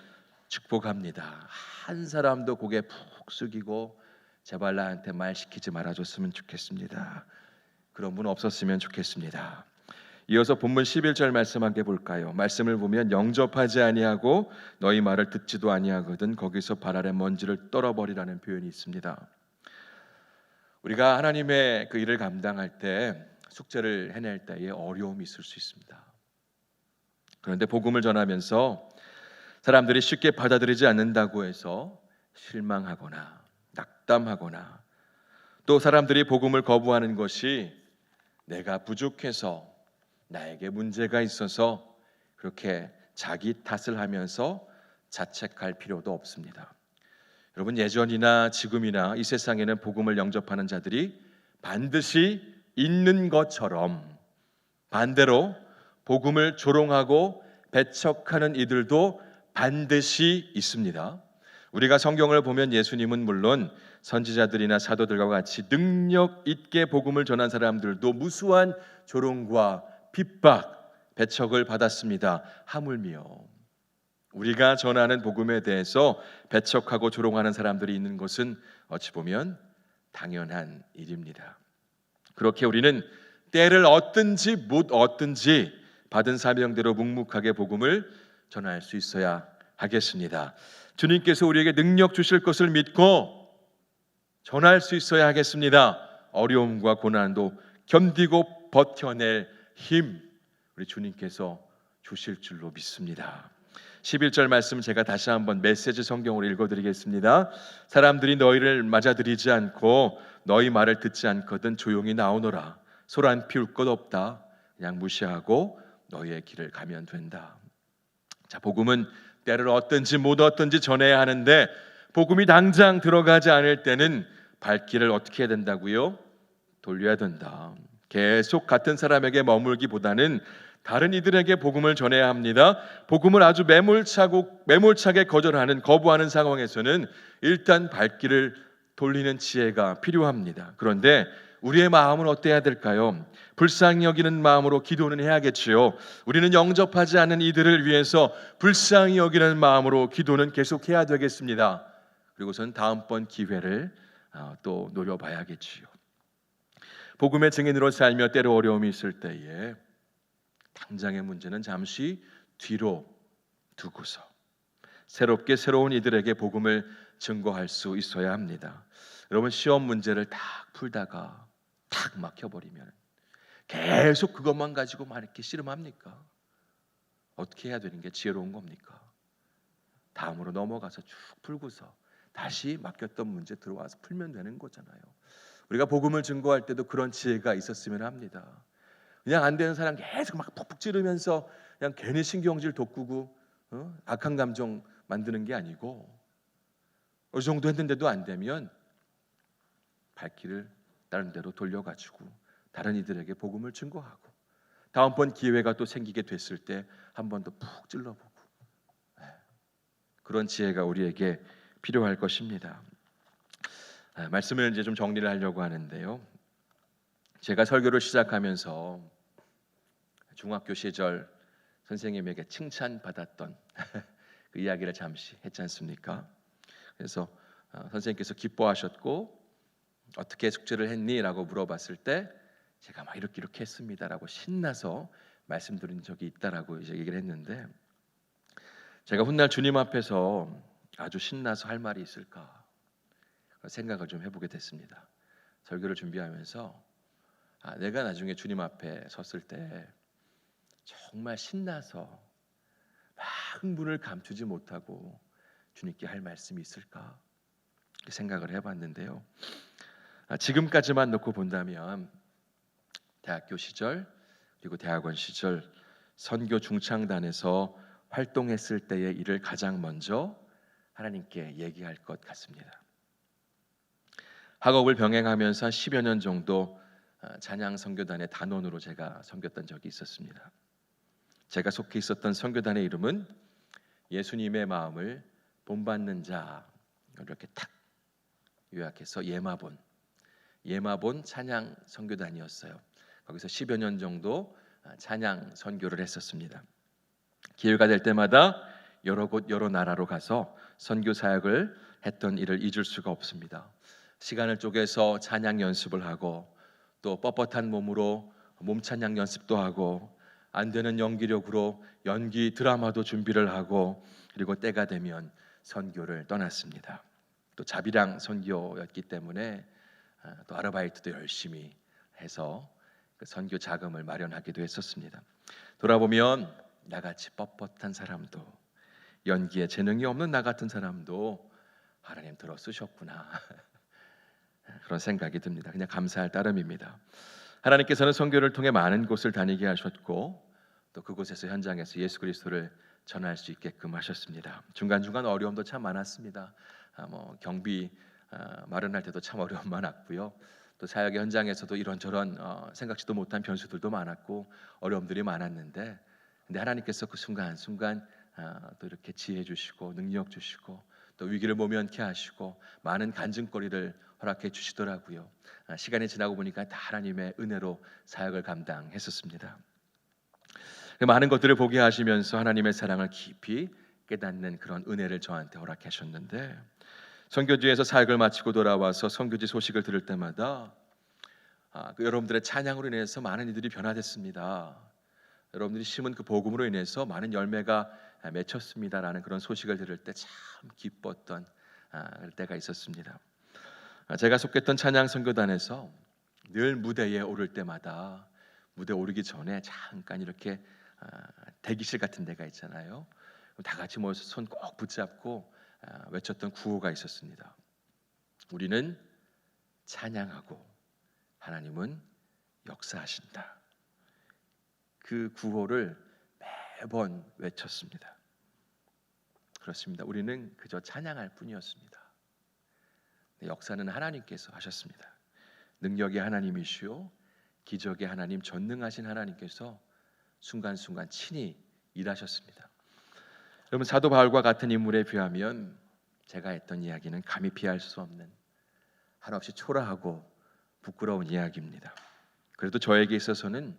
축복합니다. 한 사람도 고개 푹 숙이고 제발 나한테 말 시키지 말아줬으면 좋겠습니다. 그런 분 없었으면 좋겠습니다. 이어서 본문 11절 말씀 함께 볼까요? 말씀을 보면 영접하지 아니하고 너희 말을 듣지도 아니하거든 거기서 발 아래 먼지를 떨어버리라는 표현이 있습니다. 우리가 하나님의 그 일을 감당할 때, 숙제를 해낼 때에 어려움이 있을 수 있습니다. 그런데 복음을 전하면서 사람들이 쉽게 받아들이지 않는다고 해서 실망하거나 낙담하거나, 또 사람들이 복음을 거부하는 것이 내가 부족해서, 나에게 문제가 있어서 그렇게 자기 탓을 하면서 자책할 필요도 없습니다. 여러분, 예전이나 지금이나 이 세상에는 복음을 영접하는 자들이 반드시 있는 것처럼, 반대로 복음을 조롱하고 배척하는 이들도 반드시 있습니다. 우리가 성경을 보면 예수님은 물론 선지자들이나 사도들과 같이 능력 있게 복음을 전한 사람들도 무수한 조롱과 핍박, 배척을 받았습니다. 하물며 우리가 전하는 복음에 대해서 배척하고 조롱하는 사람들이 있는 것은 어찌 보면 당연한 일입니다. 그렇게 우리는 때를 얻든지 못 얻든지 받은 사명대로 묵묵하게 복음을 전할 수 있어야 하겠습니다. 주님께서 우리에게 능력 주실 것을 믿고 전할 수 있어야 하겠습니다. 어려움과 고난도 견디고 버텨낼 힘, 우리 주님께서 주실 줄로 믿습니다. 11절 말씀 제가 다시 한번 메시지 성경으로 읽어드리겠습니다. 사람들이 너희를 맞아들이지 않고 너희 말을 듣지 않거든 조용히 나오너라. 소란 피울 것 없다. 그냥 무시하고 너희의 길을 가면 된다. 자, 복음은 때를 얻든지 못 얻든지 전해야 하는데, 복음이 당장 들어가지 않을 때는 발길을 어떻게 해야 된다고요? 돌려야 된다. 계속 같은 사람에게 머물기보다는 다른 이들에게 복음을 전해야 합니다. 복음을 아주 매몰차게 거부하는 상황에서는 일단 발길을 돌리는 지혜가 필요합니다. 그런데 우리의 마음은 어때야 될까요? 불쌍히 여기는 마음으로 기도는 해야겠지요. 우리는 영접하지 않는 이들을 위해서 불쌍히 여기는 마음으로 기도는 계속해야 되겠습니다. 그리고선 다음번 기회를 또 노려봐야겠지요. 복음의 증인으로 살며 때로 어려움이 있을 때에 당장의 문제는 잠시 뒤로 두고서 새롭게 새로운 이들에게 복음을 증거할 수 있어야 합니다. 여러분, 시험 문제를 딱 풀다가 탁 막혀버리면 계속 그것만 가지고만 이렇게 씨름합니까? 어떻게 해야 되는 게 지혜로운 겁니까? 다음으로 넘어가서 쭉 풀고서 다시 막혔던 문제 들어와서 풀면 되는 거잖아요. 우리가 복음을 증거할 때도 그런 지혜가 있었으면 합니다. 그냥 안 되는 사람 계속 막 푹푹 찌르면서 그냥 괜히 신경질 돋구고 악한 감정 만드는 게 아니고, 어느 정도 했는데도 안 되면 발길을 다른 데로 돌려가지고 다른 이들에게 복음을 증거하고, 다음번 기회가 또 생기게 됐을 때 한 번 더 푹 찔러보고, 그런 지혜가 우리에게 필요할 것입니다. 말씀을 이제 좀 정리를 하려고 하는데요. 제가 설교를 시작하면서 중학교 시절 선생님에게 칭찬받았던 그 이야기를 잠시 했지 않습니까? 그래서 선생님께서 기뻐하셨고, 어떻게 숙제를 했니? 라고 물어봤을 때 제가 막 이렇게 했습니다라고 신나서 말씀드린 적이 있다라고 이제 얘기를 했는데, 제가 훗날 주님 앞에서 아주 신나서 할 말이 있을까 생각을 좀 해보게 됐습니다. 설교를 준비하면서 내가 나중에 주님 앞에 섰을 때 정말 신나서 막 흥분을 감추지 못하고 주님께 할 말씀이 있을까 생각을 해봤는데요. 지금까지만 놓고 본다면 대학교 시절 그리고 대학원 시절 선교 중창단에서 활동했을 때의 일을 가장 먼저 하나님께 얘기할 것 같습니다. 학업을 병행하면서 한 10여 년 정도 찬양 선교단의 단원으로 제가 섬겼던 적이 있었습니다. 제가 속해 있었던 선교단의 이름은 예수님의 마음을 본받는 자, 이렇게 탁 요약해서 예마본 찬양 선교단이었어요. 거기서 10여 년 정도 찬양 선교를 했었습니다. 기회가 될 때마다 여러 곳 여러 나라로 가서 선교 사역을 했던 일을 잊을 수가 없습니다. 시간을 쪼개서 찬양 연습을 하고, 또 뻣뻣한 몸으로 몸 찬양 연습도 하고, 안 되는 연기력으로 연기 드라마도 준비를 하고, 그리고 때가 되면 선교를 떠났습니다. 또 자비랑 선교였기 때문에 또 아르바이트도 열심히 해서 그 선교 자금을 마련하기도 했었습니다. 돌아보면 나같이 뻣뻣한 사람도, 연기에 재능이 없는 나 같은 사람도 하나님 들어 쓰셨구나 그런 생각이 듭니다. 그냥 감사할 따름입니다. 하나님께서는 선교를 통해 많은 곳을 다니게 하셨고 또 그곳에서 현장에서 예수 그리스도를 전할 수 있게끔 하셨습니다. 중간중간 어려움도 참 많았습니다. 경비 마련할 때도 참 어려움 많았고요. 또 사역의 현장에서도 이런저런 생각지도 못한 변수들도 많았고 어려움들이 많았는데, 근데 하나님께서 그 순간순간 또 이렇게 지혜 주시고 능력 주시고 또 위기를 모면케 하시고 많은 간증거리를 허락해 주시더라고요. 시간이 지나고 보니까 다 하나님의 은혜로 사역을 감당했었습니다. 많은 것들을 보게 하시면서 하나님의 사랑을 깊이 깨닫는 그런 은혜를 저한테 허락하셨는데, 선교지에서 사역을 마치고 돌아와서 선교지 소식을 들을 때마다 여러분들의 찬양으로 인해서 많은 이들이 변화됐습니다. 여러분들이 심은 그 복음으로 인해서 많은 열매가 맺혔습니다라는 그런 소식을 들을 때 참 기뻤던 때가 있었습니다. 제가 속했던 찬양 선교단에서 늘 무대에 오를 때마다 무대 오르기 전에 잠깐 이렇게 대기실 같은 데가 있잖아요. 다 같이 모여서 손 꼭 붙잡고 외쳤던 구호가 있었습니다. 우리는 찬양하고 하나님은 역사하신다. 그 구호를 매번 외쳤습니다. 그렇습니다. 우리는 그저 찬양할 뿐이었습니다. 역사는 하나님께서 하셨습니다. 능력의 하나님이시오 기적의 하나님, 전능하신 하나님께서 순간순간 친히 일하셨습니다. 여러분, 사도 바울과 같은 인물에 비하면 제가 했던 이야기는 감히 피할 수 없는 한없이 초라하고 부끄러운 이야기입니다. 그래도 저에게 있어서는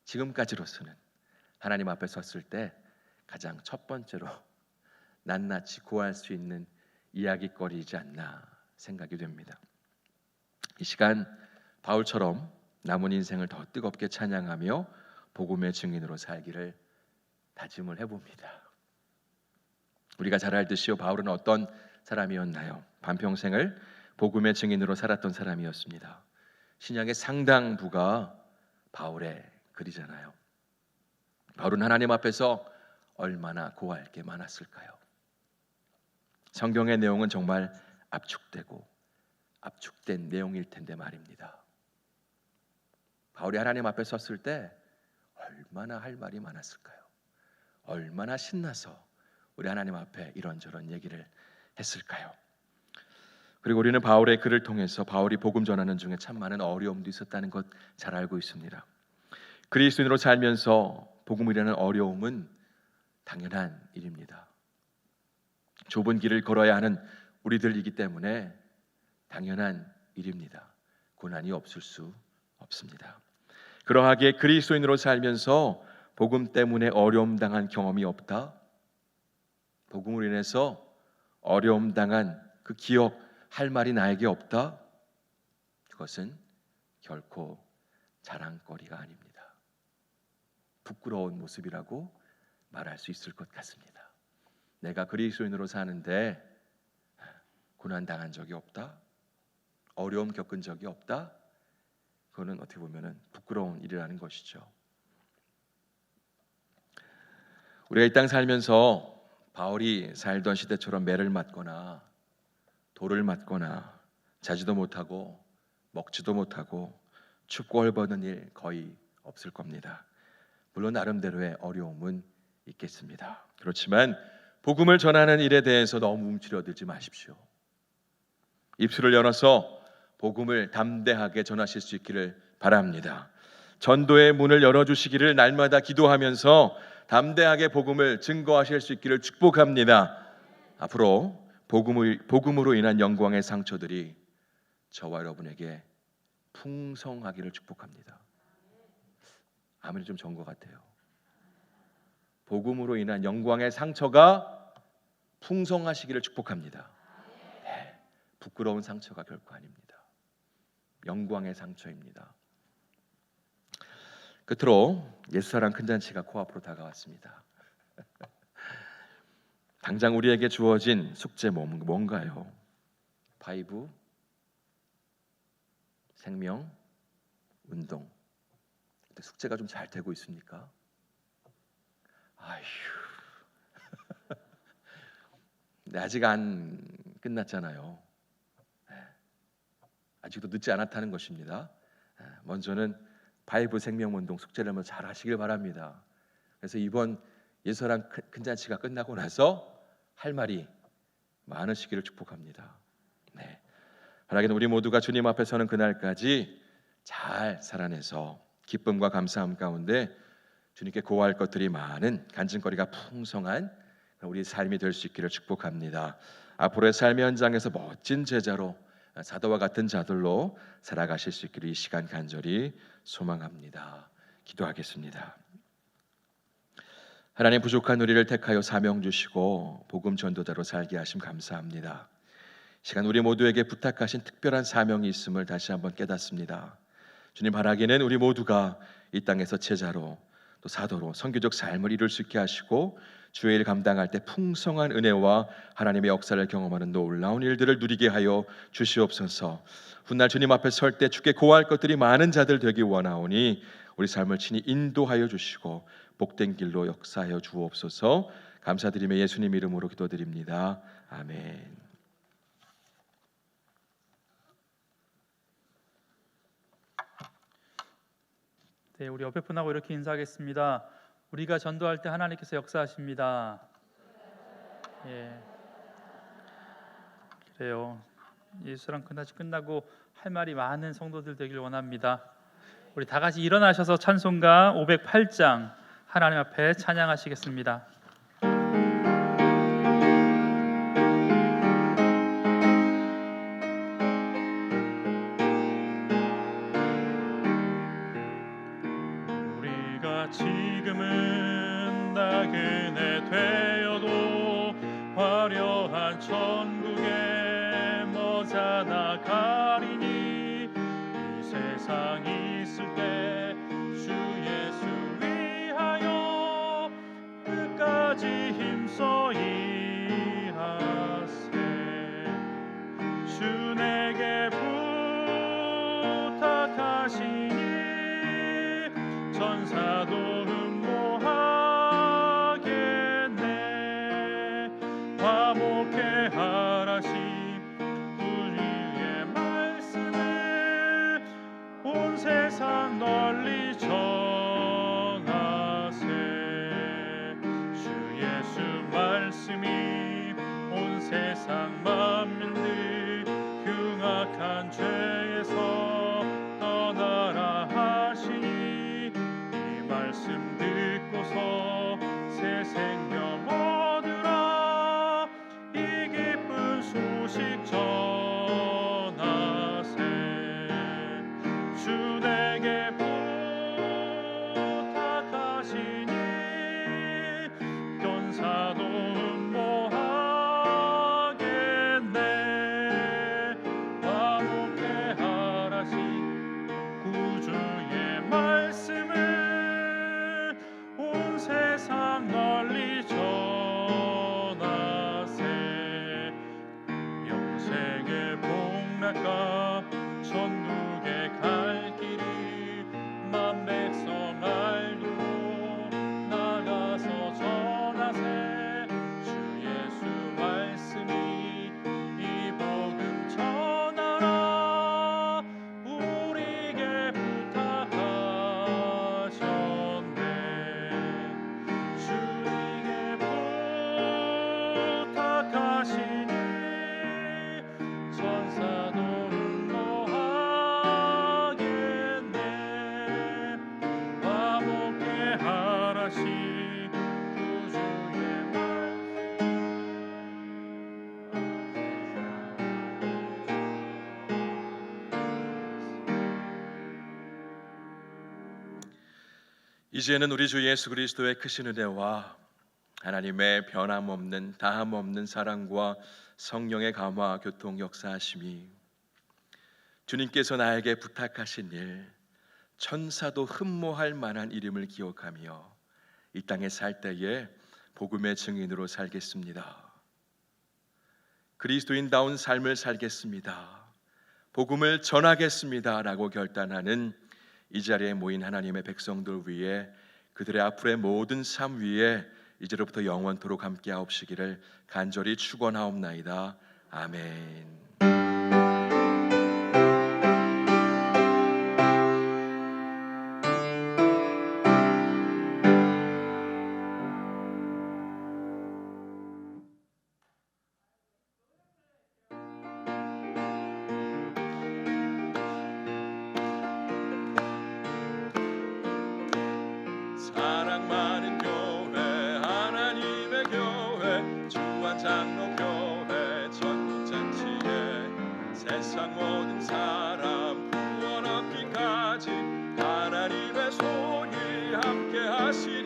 지금까지로서는 하나님 앞에 섰을 때 가장 첫 번째로 낱낱이 고할 수 있는 이야기거리이지 않나 생각이 됩니다. 이 시간 바울처럼 남은 인생을 더 뜨겁게 찬양하며 복음의 증인으로 살기를 다짐을 해봅니다. 우리가 잘 알듯이요, 바울은 어떤 사람이었나요? 반평생을 복음의 증인으로 살았던 사람이었습니다. 신약의 상당부가 바울의 글이잖아요. 바울은 하나님 앞에서 얼마나 고할 게 많았을까요? 성경의 내용은 정말 압축된 내용일 텐데 말입니다. 바울이 하나님 앞에 섰을 때 얼마나 할 말이 많았을까요? 얼마나 신나서 우리 하나님 앞에 이런저런 얘기를 했을까요? 그리고 우리는 바울의 글을 통해서 바울이 복음 전하는 중에 참 많은 어려움도 있었다는 것 잘 알고 있습니다. 그리스도인으로 살면서 복음이라는 어려움은 당연한 일입니다. 좁은 길을 걸어야 하는 우리들이기 때문에 당연한 일입니다. 고난이 없을 수 없습니다. 그러하기에 그리스도인으로 살면서 복음 때문에 어려움 당한 경험이 없다? 복음으로 인해서 어려움 당한 그 기억 할 말이 나에게 없다? 그것은 결코 자랑거리가 아닙니다. 부끄러운 모습이라고 말할 수 있을 것 같습니다. 내가 그리스도인으로 사는데 고난 당한 적이 없다? 어려움 겪은 적이 없다? 그거는 어떻게 보면 부끄러운 일이라는 것이죠. 우리가 이 땅 살면서 바울이 살던 시대처럼 매를 맞거나 돌을 맞거나 자지도 못하고 먹지도 못하고 춥고 헐벗는 일 거의 없을 겁니다. 물론 나름대로의 어려움은 있겠습니다. 그렇지만 복음을 전하는 일에 대해서 너무 움츠러들지 마십시오. 입술을 열어서 복음을 담대하게 전하실 수 있기를 바랍니다. 전도의 문을 열어주시기를 날마다 기도하면서 담대하게 복음을 증거하실 수 있기를 축복합니다. 앞으로 복음으로 인한 영광의 상처들이 저와 여러분에게 풍성하기를 축복합니다. 아무리 좀 적은 것 같아요. 복음으로 인한 영광의 상처가 풍성하시기를 축복합니다. 네, 부끄러운 상처가 결코 아닙니다. 영광의 상처입니다. 끝으로 옛사랑 큰 잔치가 코앞으로 다가왔습니다. 당장 우리에게 주어진 숙제 뭔가요? 5, 생명 운동. 숙제가 좀 잘 되고 있습니까? 아휴. 근데 아직 안 끝났잖아요. 아직도 늦지 않았다는 것입니다. 먼저는 바이블 생명운동 숙제를 한번 잘 하시길 바랍니다. 그래서 이번 예수랑 큰 잔치가 끝나고 나서 할 말이 많으시기를 축복합니다. 네. 바라기는 우리 모두가 주님 앞에 서는 그날까지 잘 살아내서 기쁨과 감사함 가운데 주님께 고할 것들이 많은 간증거리가 풍성한 우리 삶이 될 수 있기를 축복합니다. 앞으로의 삶의 현장에서 멋진 제자로 사도와 같은 자들로 살아가실 수 있기를 이 시간 간절히 소망합니다. 기도하겠습니다. 하나님, 부족한 우리를 택하여 사명 주시고 복음 전도자로 살게 하심 감사합니다. 시간 우리 모두에게 부탁하신 특별한 사명이 있음을 다시 한번 깨닫습니다. 주님, 바라기는 우리 모두가 이 땅에서 제자로 또 사도로 선교적 삶을 이룰 수 있게 하시고 주의 일 감당할 때 풍성한 은혜와 하나님의 역사를 경험하는 놀라운 일들을 누리게 하여 주시옵소서. 훗날 주님 앞에 설 때 주께 고할 것들이 많은 자들 되기 원하오니 우리 삶을 친히 인도하여 주시고 복된 길로 역사하여 주옵소서. 감사드리며 예수님 이름으로 기도드립니다. 아멘. 네, 우리 옆에 분하고 이렇게 인사하겠습니다. 우리가 전도할 때 하나님께서 역사하십니다. 예, 그래요. 예수랑 그날이 끝나고 할 말이 많은 성도들 되길 원합니다. 우리 다 같이 일어나셔서 찬송가 508장 하나님 앞에 찬양하시겠습니다. 지금은 나그네 되어도 화려한 천국에 머자나 가리니 이 세상 있을 때 주 예수 위하여 끝까지 힘써 일하세. 주 내게 부탁하시니 천사도 음모하겠네. 화목해 하라시 우리의 말씀을 온 세상 널리 전하세. 주 예수 말씀이 온 세상 만민들 흉악한 죄에서 떠나라 하시니 말씀 듣고서 새 생명 얻으라. 이 기쁜 소식 전하세. 주 내게 부탁하시니 전사도 음모하겠네. 화목해 하라시 구주의 말씀을 온 세상 널리 전하세. 영생의 복락과 천국에 갈 길이 만 백성 알고 나가서 전하세. 주 예수 말씀이 이 복음 전하라. 우리에게 부탁하셨네. 주에게 부탁하시니 천사도 음모하겠네. 화목해 하라시 구주의 말. 이제는 우리 주 예수 그리스도의 크신 은혜와 하나님의 변함없는 다함없는 사랑과 성령의 감화 교통 역사하심이 주님께서 나에게 부탁하신 일, 천사도 흠모할 만한 이름을 기억하며 이 땅에 살 때에 복음의 증인으로 살겠습니다. 그리스도인다운 삶을 살겠습니다. 복음을 전하겠습니다라고 결단하는 이 자리에 모인 하나님의 백성들 위에, 그들의 앞으로의 모든 삶 위에 이제로부터 영원토록 함께하옵시기를 간절히 축원하옵나이다. 아멘. 사랑 많은 교회, 하나님의 교회, 주한 장로 교회 전국 잔치에 세상 모든 사람 구원 얻기까지 하나님의 손이 함께 하시리.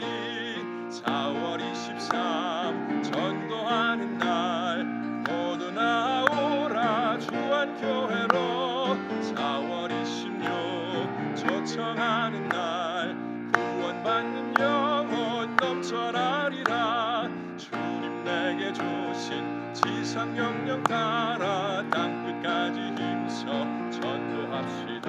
4월 23 전도하는 날 모두 나오라 주한 교회로. 4월 26 초청하는 날 구원받는 영혼 넘쳐나리라. 주님 내게 주신 지상 명령 따라 땅끝까지 힘써 전도합시다.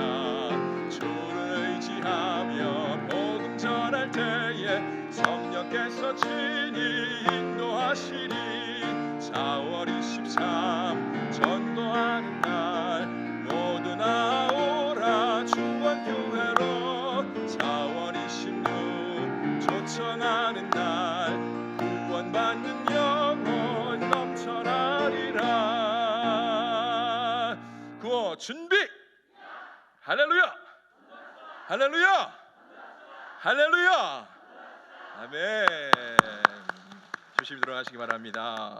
주를 의지하며 복음 전할 때에 성령께서 친히 인도하시리. 4월 23 전도하는 날 모두 나오라 주원교회로. 4월 26 초청하는 날 구원받는 영혼 넘쳐나리라. 구호 준비. 할렐루야, 할렐루야, 할렐루야. 아멘. 조심히 들어가시기 바랍니다.